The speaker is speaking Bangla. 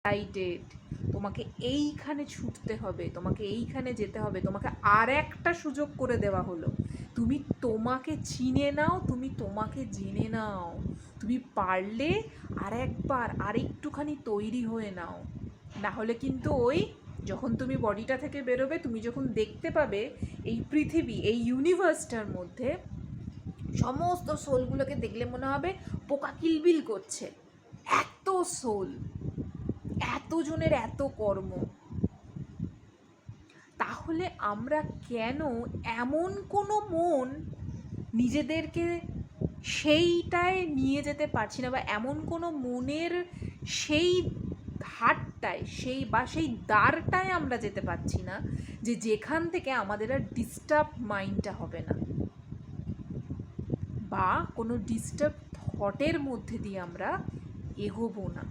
এক্সাইটেড, তোমাকে এইখানে ছুটতে হবে, তোমাকে এইখানে যেতে হবে, তোমাকে আর একটা সুযোগ করে দেওয়া হলো। তুমি তোমাকে চিনে নাও, তুমি তোমাকে জেনে নাও, তুমি পারলে আর একবার আর একটুখানি তৈরি হয়ে নাও। না হলে কিন্তু ওই যখন তুমি বডিটা থেকে বেরোবে, তুমি যখন দেখতে পাবে এই পৃথিবী, এই ইউনিভার্সটার মধ্যে সমস্ত সোলগুলোকে দেখলে মনে হবে পোকা কিলবিল করছে, এত সোল, এতজনের এত কর্ম। তাহলে আমরা কেন এমন কোনো মন নিজেদেরকে সেইটায় নিয়ে যেতে পারছি না, বা এমন কোনো মনের সেই ধারটায়, সেই দ্বারটায় আমরা যেতে পারছি না যে যেখান থেকে আমাদের আর ডিস্টার্ব মাইন্ডটা হবে না, বা কোনো ডিস্টার্ব থটের মধ্যে দিয়ে আমরা এগোবো না।